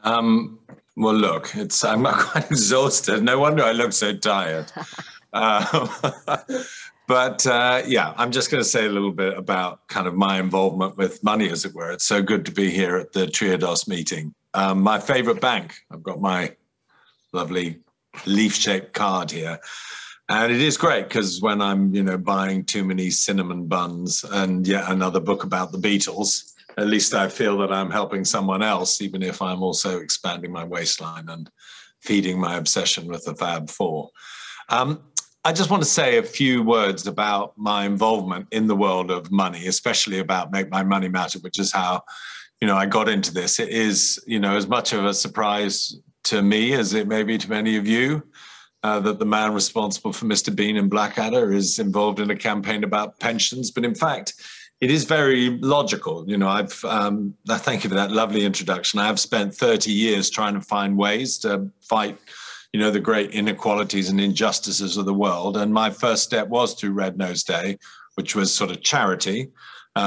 Um, well, look, I'm quite exhausted. No wonder I look so tired. Um, yeah, I'm just going to say a little bit about kind of my involvement with money, as it were. It's so good to be here at the Triodos meeting. My favorite bank, I've got my lovely leaf-shaped card here. And it is great because when I'm, buying too many cinnamon buns and yet another book about the Beatles, at least I feel that I'm helping someone else, even if I'm also expanding my waistline and feeding my obsession with the Fab Four. I just want to say a few words about my involvement in the world of money, especially about Make My Money Matter, which is how, I got into this. It is, as much of a surprise to me as it may be to many of you, that the man responsible for Mr. Bean and Blackadder is involved in a campaign about pensions. But in fact, it is very logical. Thank you for that lovely introduction. I have spent 30 years trying to find ways to fight, the great inequalities and injustices of the world. And my first step was through Red Nose Day, which was sort of charity,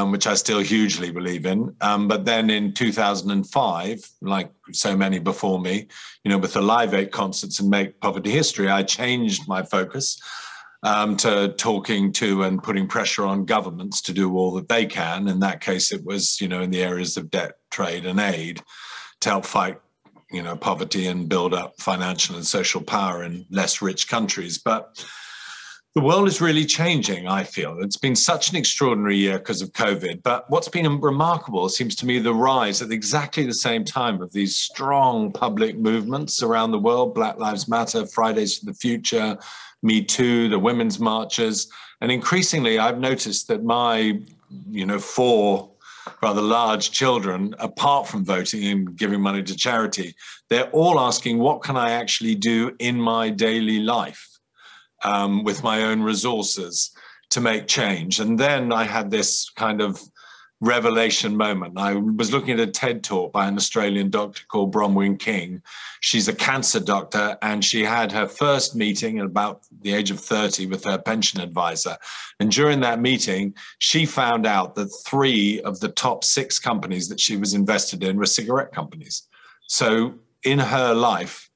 which I still hugely believe in. But then in 2005, like so many before me, with the Live 8 concerts and Make Poverty History, I changed my focus to talking to and putting pressure on governments to do all that they can. In that case, it was, in the areas of debt, trade and aid to help fight, poverty and build up financial and social power in less rich countries. But the world is really changing, I feel. It's been such an extraordinary year because of COVID. But what's been remarkable seems to me the rise at exactly the same time of these strong public movements around the world: Black Lives Matter, Fridays for the Future, Me Too, the women's marches. And increasingly, I've noticed that my, 4 rather large children, apart from voting and giving money to charity, they're all asking, what can I actually do in my daily life with my own resources to make change? And then I had this kind of revelation moment. I was looking at a TED talk by an Australian doctor called Bronwyn King. She's a cancer doctor, and she had her first meeting at about the age of 30 with her pension advisor. And during that meeting, she found out that 3 of the top 6 companies that she was invested in were cigarette companies. So in her life,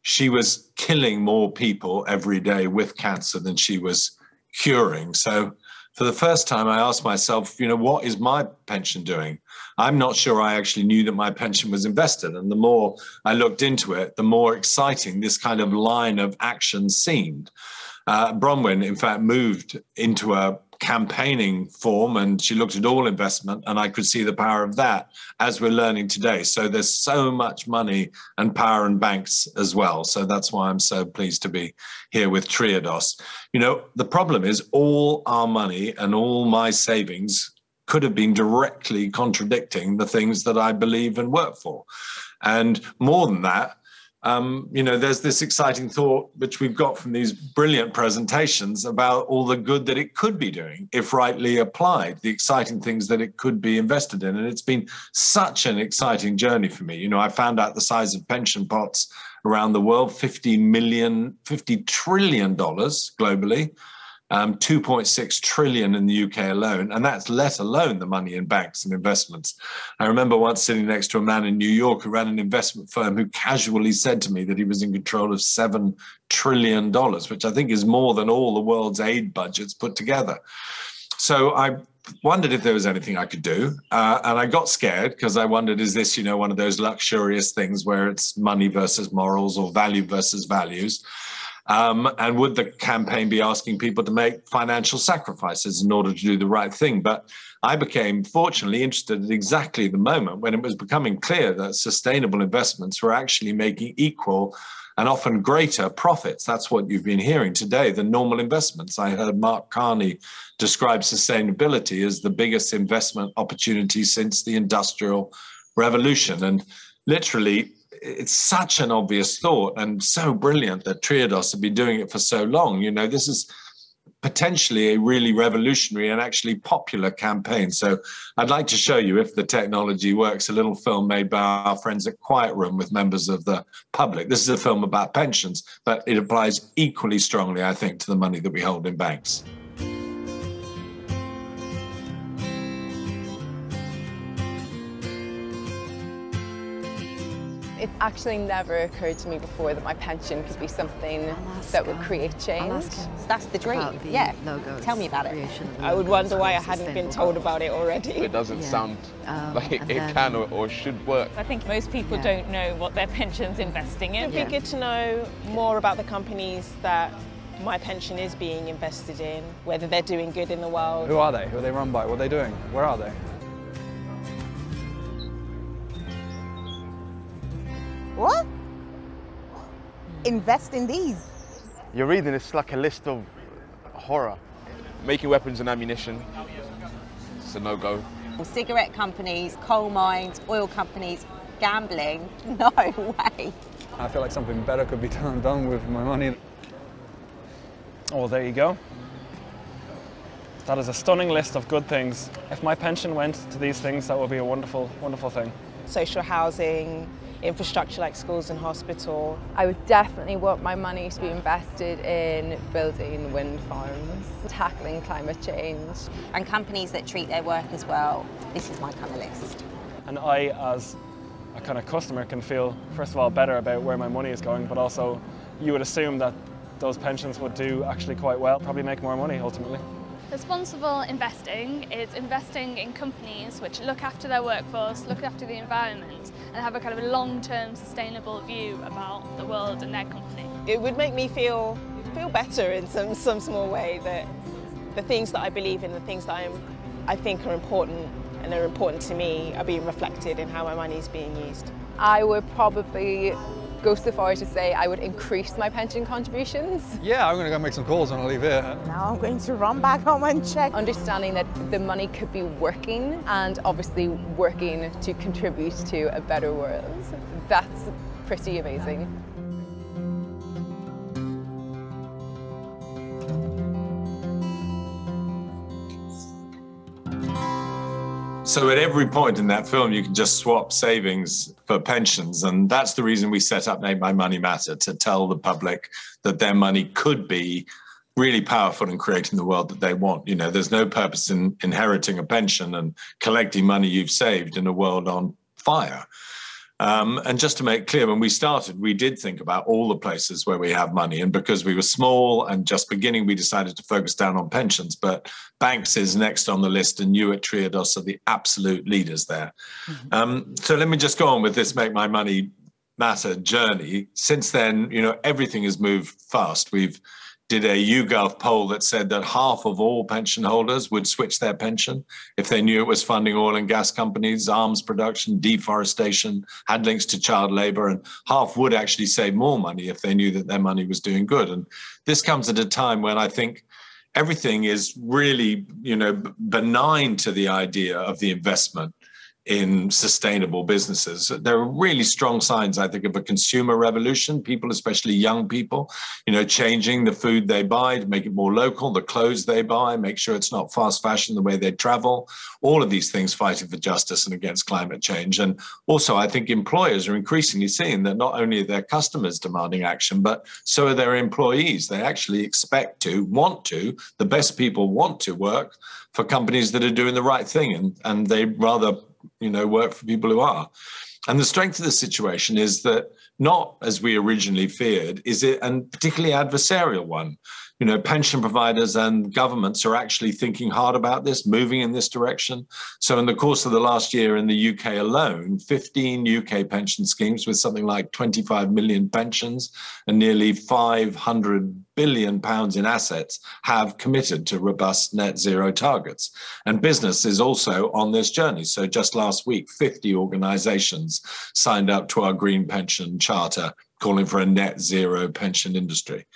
she was killing more people every day with cancer than she was curing. So for the first time, I asked myself, what is my pension doing? I'm not sure I actually knew that my pension was invested. And the more I looked into it, the more exciting this kind of line of action seemed. Bronwyn, in fact, moved into a campaigning form, and she looked at all investment, and I could see the power of that, as we're learning today. So there's so much money and power in banks as well. So that's why I'm so pleased to be here with Triodos. The problem is all our money and all my savings could have been directly contradicting the things that I believe and work for. And more than that, there's this exciting thought, which we've got from these brilliant presentations, about all the good that it could be doing if rightly applied, the exciting things that it could be invested in. And it's been such an exciting journey for me. I found out the size of pension pots around the world: $50 trillion globally. 2.6 trillion in the UK alone, and that's let alone the money in banks and investments. I remember once sitting next to a man in New York who ran an investment firm who casually said to me that he was in control of $7 trillion, which I think is more than all the world's aid budgets put together. So I wondered if there was anything I could do, and I got scared because I wondered, is this, one of those luxurious things where it's money versus morals or value versus values? And would the campaign be asking people to make financial sacrifices in order to do the right thing? But I became, fortunately, interested at exactly the moment when it was becoming clear that sustainable investments were actually making equal and often greater profits. That's what you've been hearing today, the normal investments. I heard Mark Carney describe sustainability as the biggest investment opportunity since the Industrial Revolution. And literally, it's such an obvious thought and so brilliant that Triodos have been doing it for so long. This is potentially a really revolutionary and actually popular campaign. So I'd like to show you, if the technology works, a little film made by our friends at Quiet Room with members of the public. This is a film about pensions, but it applies equally strongly, I think, to the money that we hold in banks. It's actually never occurred to me before that my pension could be something that would create change. That's the dream. Yeah. Tell me about it. I would wonder why I hadn't been told about it already. It doesn't sound like it can or should work. I think most people don't know what their pension's investing in. It'd be good to know more about the companies that my pension is being invested in, whether they're doing good in the world. Who are they? Who are they run by? What are they doing? Where are they? What? Invest in these? You're reading it's like a list of horror. Making weapons and ammunition, it's a no-go. Cigarette companies, coal mines, oil companies, gambling, no way. I feel like something better could be done with my money. Oh, well, there you go. That is a stunning list of good things. If my pension went to these things, that would be a wonderful, wonderful thing. Social housing, infrastructure like schools and hospital. I would definitely want my money to be invested in building wind farms, tackling climate change. And companies that treat their workers well. This is my kind of list. And I, as a kind of customer, can feel, first of all, better about where my money is going, but also you would assume that those pensions would do actually quite well, probably make more money ultimately. Responsible investing is investing in companies which look after their workforce, look after the environment, and have a kind of a long-term sustainable view about the world and their company. It would make me feel better in some small way that the things that I believe in, the things that I think are important and are important to me are being reflected in how my money is being used. I would probably go so far as to say I would increase my pension contributions. Yeah, I'm going to go make some calls when I leave here. Now I'm going to run back home and check. Understanding that the money could be working and obviously working to contribute to a better world. That's pretty amazing. So at every point in that film, you can just swap savings for pensions. And that's the reason we set up Make My Money Matter, to tell the public that their money could be really powerful in creating the world that they want. You know, there's no purpose in inheriting a pension and collecting money you've saved in a world on fire. And just to make clear, when we started, we did think about all the places where we have money. And because we were small and just beginning, we decided to focus down on pensions. But banks is next on the list, and you at Triodos are the absolute leaders there. So let me just go on with this Make My Money Matter journey. Since then, you know, everything has moved fast. We've did a YouGov poll that said that half of all pension holders would switch their pension if they knew it was funding oil and gas companies, arms production, deforestation, had links to child labor, and half would actually save more money if they knew that their money was doing good. And this comes at a time when I think everything is really, you know, benign to the idea of the investment in sustainable businesses. There are really strong signs, I think, of a consumer revolution. People, especially young people, you know, changing the food they buy to make it more local, the clothes they buy, make sure it's not fast fashion the way they travel. All of these things fighting for justice and against climate change. And also, I think employers are increasingly seeing that not only are their customers demanding action, but so are their employees. They actually expect to, want to, the best people want to work for companies that are doing the right thing, and they rather, you know, work for people who are. And the strength of the situation is that, not as we originally feared, is it, and particularly adversarial one. You know, pension providers and governments are actually thinking hard about this, moving in this direction. So in the course of the last year in the UK alone, 15 UK pension schemes with something like 25 million pensions and nearly 500 billion pounds in assets have committed to robust net zero targets. And business is also on this journey. So just last week, 50 organizations signed up to our Green Pension Charter, calling for a net zero pension industry.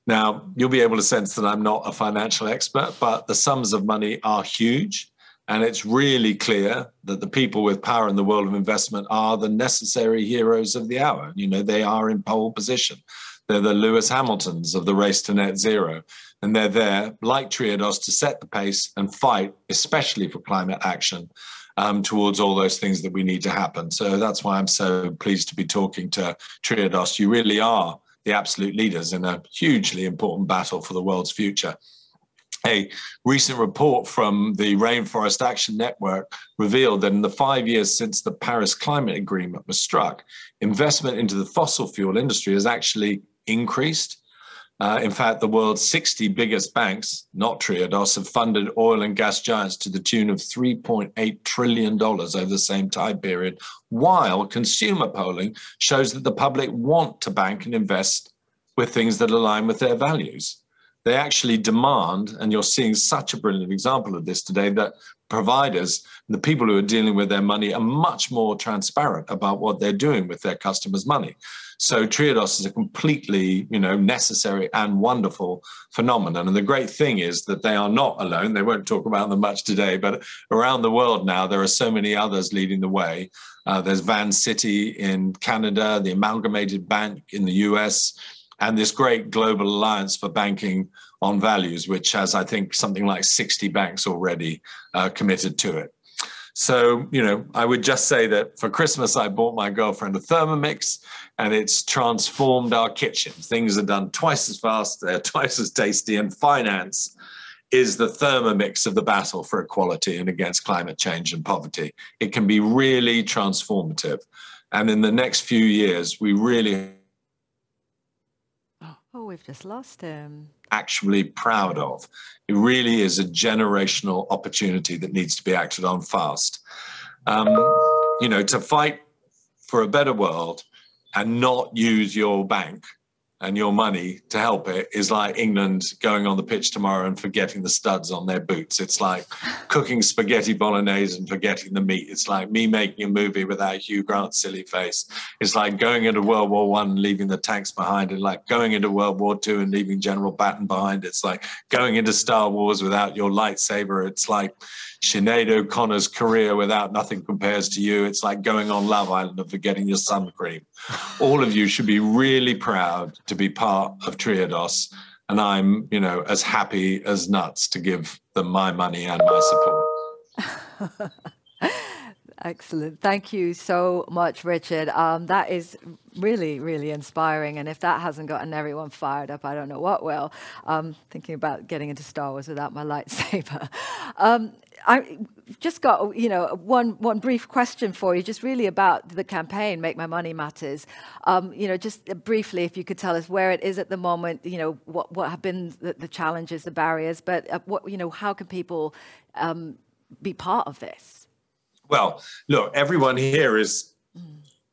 Now, you'll be able to sense that I'm not a financial expert, but the sums of money are huge. And it's really clear that the people with power in the world of investment are the necessary heroes of the hour. You know, they are in pole position. They're the Lewis Hamiltons of the race to net zero. And they're there, like Triodos, to set the pace and fight, especially for climate action, towards all those things that we need to happen. So that's why I'm so pleased to be talking to Triodos. You really are the absolute leaders in a hugely important battle for the world's future. A recent report from the Rainforest Action Network revealed that in the 5 years since the Paris Climate Agreement was struck, investment into the fossil fuel industry has actually increased. In fact, the world's 60 biggest banks, not Triodos, have funded oil and gas giants to the tune of $3.8 trillion over the same time period, while consumer polling shows that the public want to bank and invest with things that align with their values. They actually demand, and you're seeing such a brilliant example of this today, that providers, the people who are dealing with their money, are much more transparent about what they're doing with their customers' money. So Triodos is a completely, necessary and wonderful phenomenon. And the great thing is that they are not alone. They won't talk about them much today, but around the world now, there are so many others leading the way. There's Van City in Canada, the Amalgamated Bank in the US, and this great global alliance for banking on values, which has, I think, something like 60 banks already committed to it. So, I would just say that for Christmas, I bought my girlfriend a Thermomix, and it's transformed our kitchen. Things are done twice as fast, they're twice as tasty, and finance is the Thermomix of the battle for equality and against climate change and poverty. It can be really transformative. And in the next few years, we really we've just lost him. Actually proud of. It really is a generational opportunity that needs to be acted on fast. To fight for a better world and not use your bank and your money to help it is like England going on the pitch tomorrow and forgetting the studs on their boots. It's like cooking spaghetti bolognese and forgetting the meat. It's like me making a movie without Hugh Grant's silly face. It's like going into World War I and leaving the tanks behind, and like going into World War II and leaving General Patton behind. It's like going into Star Wars without your lightsaber. It's like Sinead O'Connor's career without Nothing Compares to You. It's like going on Love Island and forgetting your sun cream. All of you should be really proud to be part of Triodos, and I'm, as happy as nuts to give them my money and my support. Excellent. Thank you so much, Richard. That is really, really inspiring. And if that hasn't gotten everyone fired up, I don't know what will. Thinking about getting into Star Wars without my lightsaber. I just got, one brief question for you, just really about the campaign, Make My Money Matters. Just briefly, if you could tell us where it is at the moment, what have been the challenges, the barriers, but how can people be part of this? Well, look, everyone here is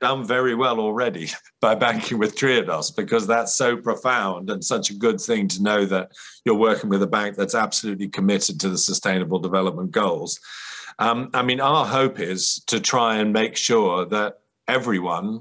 done very well already by banking with Triodos, because that's so profound and such a good thing to know that you're working with a bank that's absolutely committed to the Sustainable Development Goals. Our hope is to try and make sure that everyone,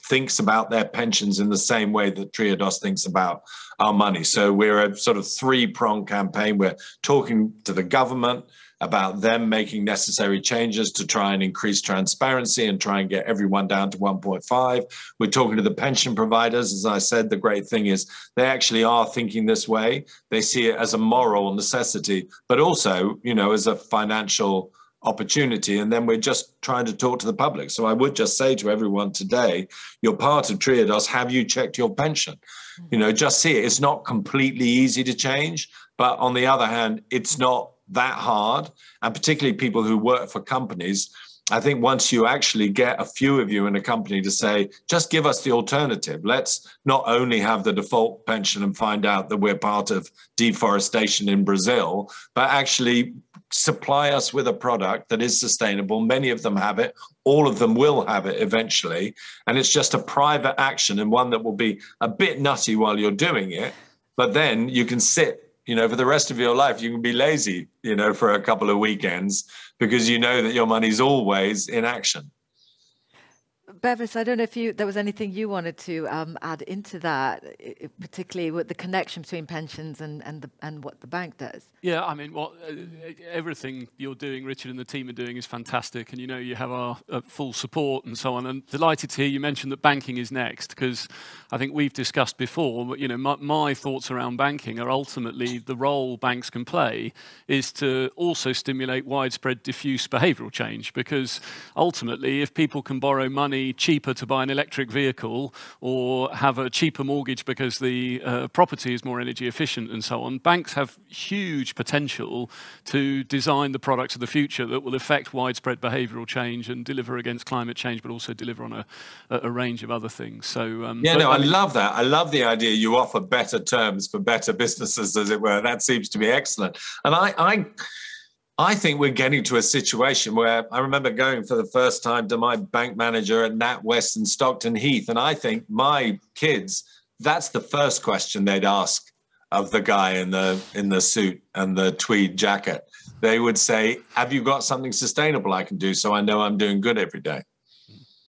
thinks about their pensions in the same way that Triodos thinks about our money. So we're a sort of three-pronged campaign. We're talking to the government about them making necessary changes to try and increase transparency and try and get everyone down to 1.5. We're talking to the pension providers. As I said, the great thing is they actually are thinking this way. They see it as a moral necessity, but also, as a financial opportunity. And then we're just trying to talk to the public. So I would just say to everyone today, you're part of Triodos. Have you checked your pension? Just see it. It's not completely easy to change, but on the other hand, it's not that hard. And particularly people who work for companies, I think once you actually get a few of you in a company to say, just give us the alternative. Let's not only have the default pension and find out that we're part of deforestation in Brazil, but actually supply us with a product that is sustainable. Many of them have it. All of them will have it eventually. And it's just a private action, and one that will be a bit nutty while you're doing it. But then you can sit, for the rest of your life, you can be lazy, for a couple of weekends, because you know that your money's always in action. Bevis, I don't know if there was anything you wanted to add into that, particularly with the connection between pensions and what the bank does. Yeah, everything you're doing, Richard, and the team are doing is fantastic, and you have our full support and so on. And delighted to hear you mention that banking is next, because I think we've discussed before. My thoughts around banking are ultimately the role banks can play is to also stimulate widespread diffuse behavioural change, because ultimately, if people can borrow money be cheaper to buy an electric vehicle or have a cheaper mortgage because the property is more energy efficient and so on. Banks have huge potential to design the products of the future that will affect widespread behavioural change and deliver against climate change, but also deliver on a range of other things. So I love that. I love the idea you offer better terms for better businesses, as it were. That seems to be excellent. And I think we're getting to a situation where I remember going for the first time to my bank manager at NatWest in Stockton Heath, and I think my kids, that's the first question they'd ask of the guy in the suit and the tweed jacket. They would say, have you got something sustainable I can do so I know I'm doing good every day?